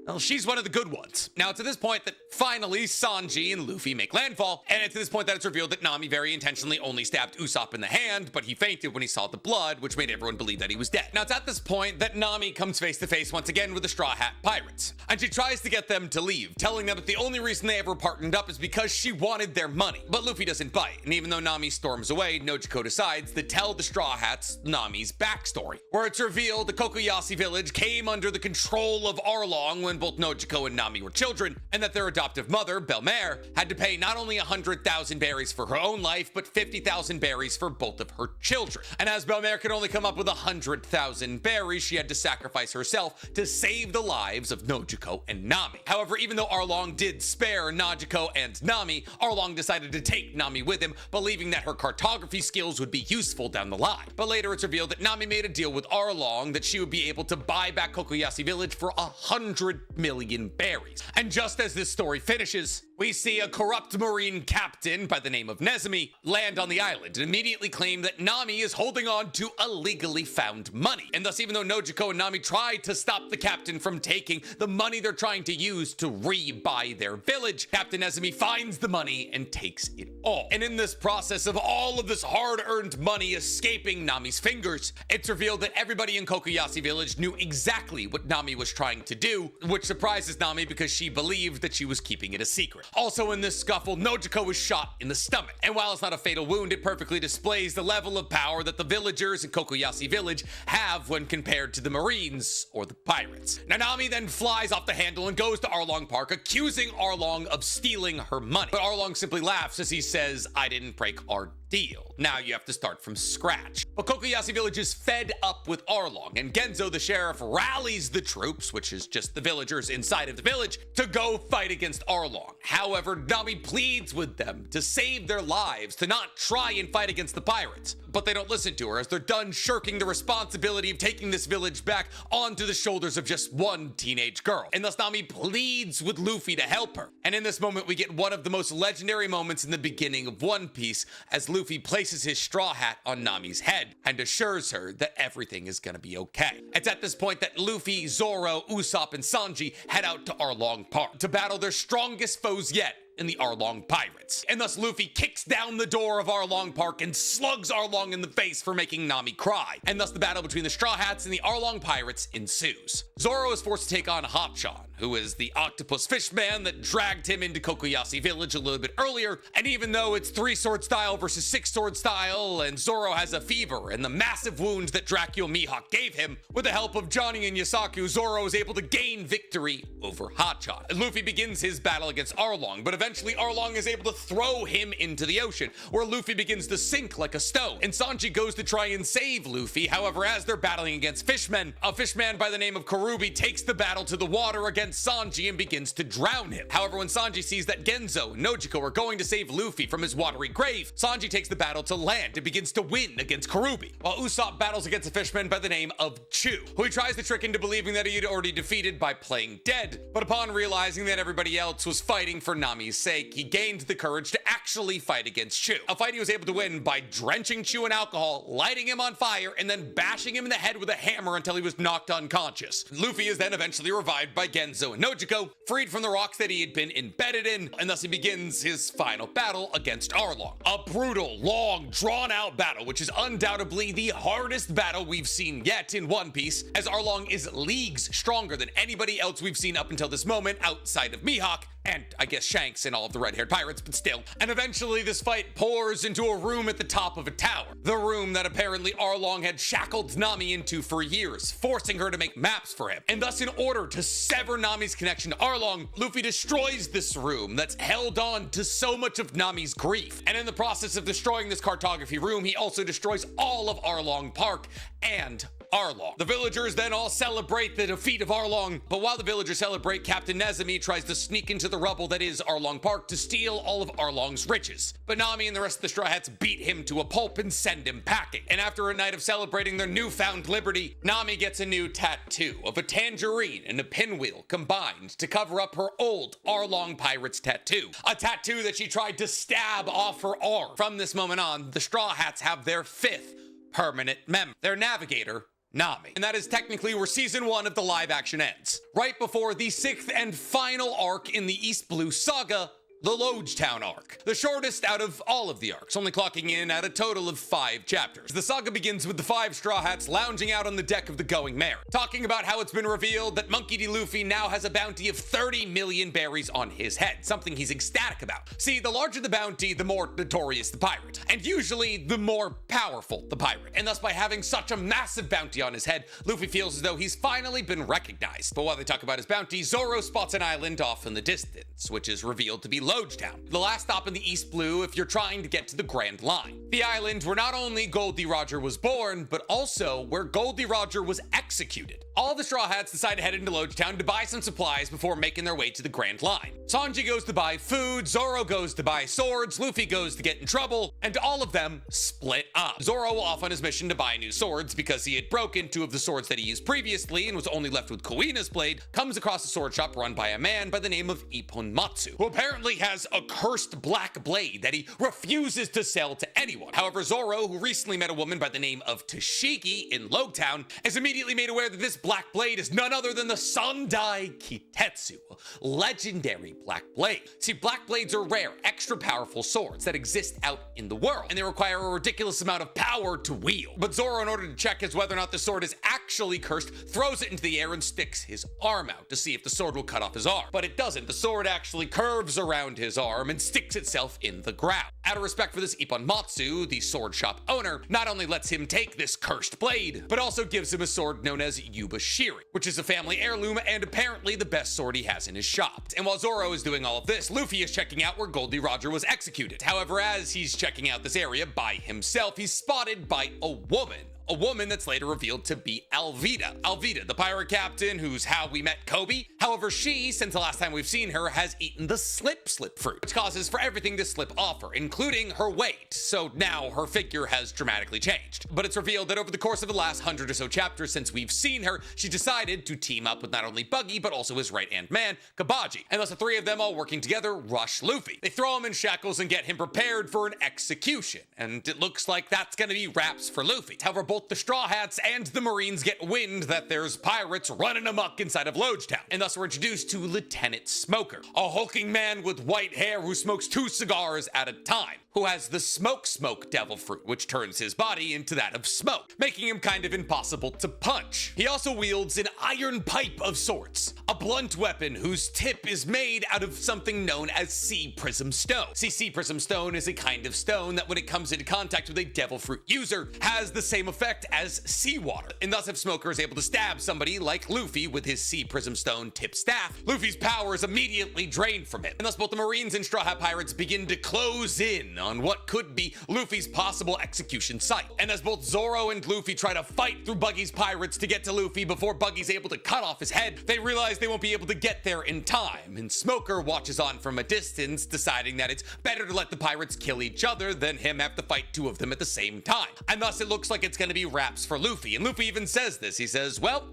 well, she's one of the good ones. Now, it's at this point that finally Sanji and Luffy make landfall, and it's at this point that it's revealed that Nami very intentionally only stabbed Usopp in the hand, but he fainted when he saw the blood, which made everyone believe that he was dead. Now, it's at this point that Nami comes face to face once again with the Straw Hat Pirates, and she tries to get them to leave, telling them that the only reason they ever partnered up is because she wanted their money. But Luffy doesn't bite, and even though Nami storms away, Nojiko decides to tell the Straw Hats Nami's backstory, where it's revealed the Kokoyashi village came under the control of Arlong when both Nojiko and Nami were children, and that their adoptive mother, Belmare, had to pay not only 100,000 berries for her own life, but 50,000 berries for both of her children. And as Belmare could only come up with 100,000 berries, she had to sacrifice herself to save the lives of Nojiko and Nami. However, even though Arlong did spare Nojiko and Nami, Arlong decided to take Nami with him, believing that her cartography skills would be useful down the line. But later it's revealed that Nami made a deal with Arlong that she would be able to buy back Kokoyashi Village for 100 million berries. And just as this story finishes, we see a corrupt marine captain by the name of Nezumi land on the island and immediately claim that Nami is holding on to illegally found money. And thus, even though Nojiko and Nami tried to stop the captain from taking the money they're trying to use to re-buy their village, Captain Nezumi finds the money and takes it all. And in this process of all of this hard-earned money escaping Nami's fingers, it's revealed that everybody in Kokoyashi Village knew exactly what Nami was trying to do, which surprises Nami because she believed that she was keeping it a secret. Also in this scuffle, Nojiko was shot in the stomach. And while it's not a fatal wound, it perfectly displays the level of power that the villagers in Kokoyashi Village have when compared to the Marines or the pirates. Now, Nami then flies off the handle and goes to Arlong Park, accusing Arlong of stealing her money. But Arlong simply laughs as he says, "I didn't break our deal. Now you have to start from scratch." But Kokoyashi Village is fed up with Arlong, and Genzo the sheriff rallies the troops, which is just the villagers inside of the village, to go fight against Arlong. However, Nami pleads with them to save their lives, to not try and fight against the pirates. But they don't listen to her, as they're done shirking the responsibility of taking this village back onto the shoulders of just one teenage girl. And thus Nami pleads with Luffy to help her. And in this moment, we get one of the most legendary moments in the beginning of One Piece, as Luffy places his straw hat on Nami's head and assures her that everything is gonna be okay. It's at this point that Luffy, Zoro, Usopp, and Sanji head out to Arlong Park to battle their strongest foes yet in the Arlong Pirates. And thus Luffy kicks down the door of Arlong Park and slugs Arlong in the face for making Nami cry. And thus the battle between the Straw Hats and the Arlong Pirates ensues. Zoro is forced to take on Hachan, who is the octopus fishman that dragged him into Kokoyashi Village a little bit earlier. And even though it's 3-sword style versus 6-sword style, and Zoro has a fever and the massive wound that Dracula Mihawk gave him, with the help of Johnny and Yasaku, Zoro is able to gain victory over Hachan. And Luffy begins his battle against Arlong, but eventually Arlong is able to throw him into the ocean, where Luffy begins to sink like a stone. And Sanji goes to try and save Luffy. However, as they're battling against fishmen, a fishman by the name of Karubi takes the battle to the water against Sanji and begins to drown him. However, when Sanji sees that Genzo and Nojiko are going to save Luffy from his watery grave, Sanji takes the battle to land and begins to win against Karubi, while Usopp battles against a fishman by the name of Chu, who he tries to trick into believing that he had already defeated by playing dead. But upon realizing that everybody else was fighting for Nami's Nami's sake, he gained the courage to actually fight against Chu. A fight he was able to win by drenching Chu in alcohol, lighting him on fire, and then bashing him in the head with a hammer until he was knocked unconscious. Luffy is then eventually revived by Genzo and Nojiko, freed from the rocks that he had been embedded in, and thus he begins his final battle against Arlong. A brutal, long, drawn-out battle, which is undoubtedly the hardest battle we've seen yet in One Piece, as Arlong is leagues stronger than anybody else we've seen up until this moment outside of Mihawk, and I guess Shanks and all of the red-haired pirates, but still. And eventually this fight pours into a room at the top of a tower. The room that apparently Arlong had shackled Nami into for years, forcing her to make maps for him. And thus, in order to sever Nami's connection to Arlong, Luffy destroys this room that's held on to so much of Nami's grief. And in the process of destroying this cartography room, he also destroys all of Arlong Park and Arlong. The villagers then all celebrate the defeat of Arlong, but while the villagers celebrate, Captain Nezumi tries to sneak into the rubble that is Arlong Park to steal all of Arlong's riches. But Nami and the rest of the Straw Hats beat him to a pulp and send him packing. And after a night of celebrating their newfound liberty, Nami gets a new tattoo of a tangerine and a pinwheel combined to cover up her old Arlong Pirates tattoo. A tattoo that she tried to stab off her arm. From this moment on, the Straw Hats have their 5th permanent member, their navigator, Nami. And that is technically where season 1 of the live action ends. Right before the 6th and final arc in the East Blue Saga, the Loguetown arc. The shortest out of all of the arcs, only clocking in at a total of 5 chapters. The saga begins with the 5 Straw Hats lounging out on the deck of the Going Merry, talking about how it's been revealed that Monkey D. Luffy now has a bounty of 30 million berries on his head, something he's ecstatic about. See, the larger the bounty, the more notorious the pirate, and usually the more powerful the pirate. And thus, by having such a massive bounty on his head, Luffy feels as though he's finally been recognized. But while they talk about his bounty, Zoro spots an island off in the distance, which is revealed to be Loguetown, the last stop in the East Blue if you're trying to get to the Grand Line. The island where not only Goldie Roger was born, but also where Goldie Roger was executed. All the Straw Hats decide to head into Loguetown to buy some supplies before making their way to the Grand Line. Sanji goes to buy food, Zoro goes to buy swords, Luffy goes to get in trouble, and all of them split up. Zoro off on his mission to buy new swords because he had broken 2 of the swords that he used previously and was only left with Kuina's blade, comes across a sword shop run by a man by the name of Ippon Matsu, who apparently has a cursed black blade that he refuses to sell to anyone. However, Zoro, who recently met a woman by the name of Tashigi in Loguetown, is immediately made aware that this black blade is none other than the Sandai Kitetsu, a legendary black blade. See, black blades are rare, extra powerful swords that exist out in the world, and they require a ridiculous amount of power to wield. But Zoro, in order to check as whether or not the sword is actually cursed, throws it into the air and sticks his arm out to see if the sword will cut off his arm. But it doesn't. The sword actually curves around his arm and sticks itself in the ground. Out of respect for this, Ippon Matsu, the sword shop owner, not only lets him take this cursed blade, but also gives him a sword known as Yubashiri, which is a family heirloom and apparently the best sword he has in his shop. And while Zoro is doing all of this, Luffy is checking out where Goldie Roger was executed. However, as he's checking out this area by himself, he's spotted by a woman. A woman that's later revealed to be Alvida. Alvida, the pirate captain who's how we met Kobe. However, she, since the last time we've seen her, has eaten the slip fruit, which causes for everything to slip off her, including her weight. So now her figure has dramatically changed. But it's revealed that over the course of the last 100 or so chapters since we've seen her, she decided to team up with not only Buggy, but also his right-hand man, Kabaji. And thus the 3 of them all working together rush Luffy. They throw him in shackles and get him prepared for an execution. And it looks like that's gonna be wraps for Luffy. However, both the Straw Hats and the Marines get wind that there's pirates running amok inside of Loguetown, and thus we're introduced to Lieutenant Smoker, a hulking man with white hair who smokes 2 cigars at a time, who has the smoke devil fruit, which turns his body into that of smoke, making him kind of impossible to punch. He also wields an iron pipe of sorts, a blunt weapon whose tip is made out of something known as sea prism stone. See, sea prism stone is a kind of stone that when it comes into contact with a devil fruit user has the same effect as seawater. And thus if Smoker is able to stab somebody like Luffy with his sea prism stone tip staff, Luffy's power is immediately drained from him. And thus both the Marines and Straw Hat Pirates begin to close in on what could be Luffy's possible execution site. And as both Zoro and Luffy try to fight through Buggy's pirates to get to Luffy before Buggy's able to cut off his head, they realize they won't be able to get there in time. And Smoker watches on from a distance, deciding that it's better to let the pirates kill each other than him have to fight 2 of them at the same time. And thus it looks like it's gonna be wraps for Luffy. And Luffy even says this. He says, well,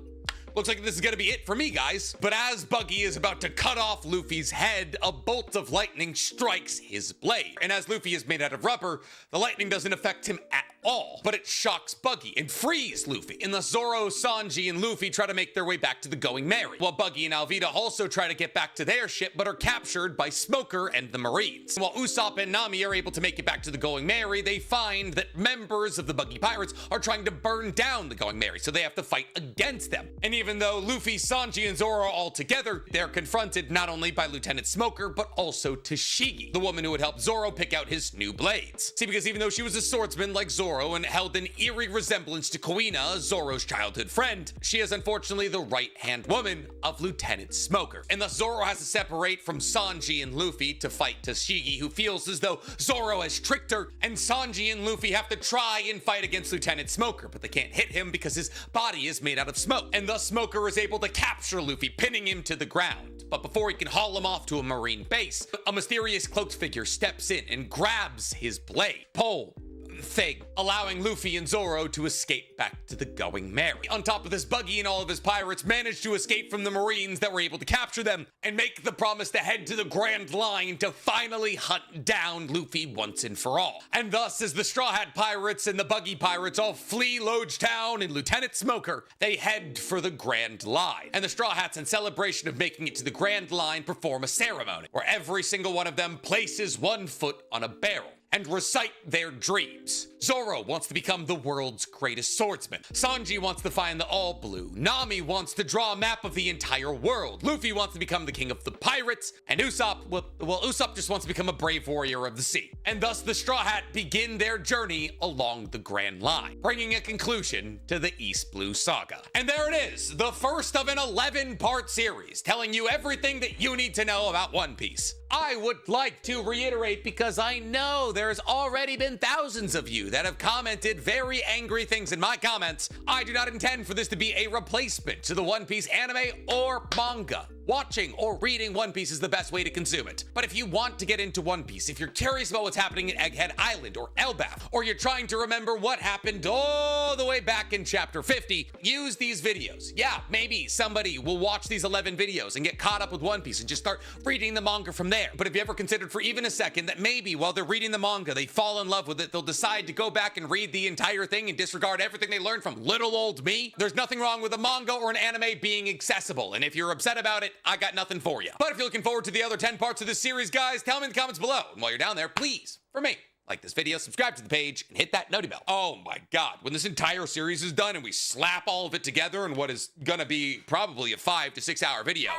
Looks like this is gonna be it for me, guys. But as Buggy is about to cut off Luffy's head, a bolt of lightning strikes his blade. And as Luffy is made out of rubber, the lightning doesn't affect him at all, but it shocks Buggy and frees Luffy. And thus Zoro, Sanji, and Luffy try to make their way back to the Going Merry, while Buggy and Alvida also try to get back to their ship, but are captured by Smoker and the Marines. While Usopp and Nami are able to make it back to the Going Merry, they find that members of the Buggy Pirates are trying to burn down the Going Merry, so they have to fight against them. And even though Luffy, Sanji, and Zoro are all together, they're confronted not only by Lieutenant Smoker, but also Tashigi, the woman who would help Zoro pick out his new blades. See, because even though she was a swordsman like Zoro and held an eerie resemblance to Kuina, Zoro's childhood friend, she is unfortunately the right-hand woman of Lieutenant Smoker. And thus Zoro has to separate from Sanji and Luffy to fight Tashigi, who feels as though Zoro has tricked her, and Sanji and Luffy have to try and fight against Lieutenant Smoker, but they can't hit him because his body is made out of smoke. And thus Smoker is able to capture Luffy, pinning him to the ground. But before he can haul him off to a Marine base, a mysterious cloaked figure steps in and grabs his blade, pole thing, allowing Luffy and Zoro to escape back to the Going Merry. On top of this, Buggy and all of his pirates managed to escape from the Marines that were able to capture them and make the promise to head to the Grand Line to finally hunt down Luffy once and for all. And thus, as the Straw Hat Pirates and the Buggy Pirates all flee Loguetown and Lieutenant Smoker, they head for the Grand Line. And the Straw Hats, in celebration of making it to the Grand Line, perform a ceremony where every single one of them places one foot on a barrel and recite their dreams. Zoro wants to become the world's greatest swordsman. Sanji wants to find the All Blue. Nami wants to draw a map of the entire world. Luffy wants to become the king of the pirates. And Usopp, well, Usopp just wants to become a brave warrior of the sea. And thus the Straw Hat begin their journey along the Grand Line, bringing a conclusion to the East Blue Saga. And there it is, the first of an 11-part series, telling you everything that you need to know about One Piece. I would like to reiterate, because I know there's already been thousands of you that have commented very angry things in my comments. I do not intend for this to be a replacement to the One Piece anime or manga. Watching or reading One Piece is the best way to consume it. But if you want to get into One Piece, if you're curious about what's happening in Egghead Island or Elbaf, or you're trying to remember what happened all the way back in chapter 50, use these videos. Yeah, maybe somebody will watch these 11 videos and get caught up with One Piece and just start reading the manga from there. But have you ever considered for even a second that maybe while they're reading the manga, they fall in love with it, they'll decide to go back and read the entire thing and disregard everything they learned from little old me? There's nothing wrong with a manga or an anime being accessible, and if you're upset about it, I got nothing for you. But if you're looking forward to the other 10 parts of this series, guys, tell me in the comments below. And while you're down there, please, for me, like this video, subscribe to the page, and hit that noti bell. Oh my God, when this entire series is done and we slap all of it together in what is gonna be probably a 5 to 6 hour video,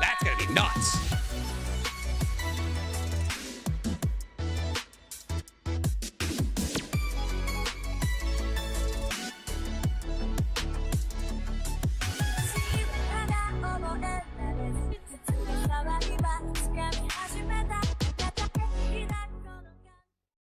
that's gonna be nuts.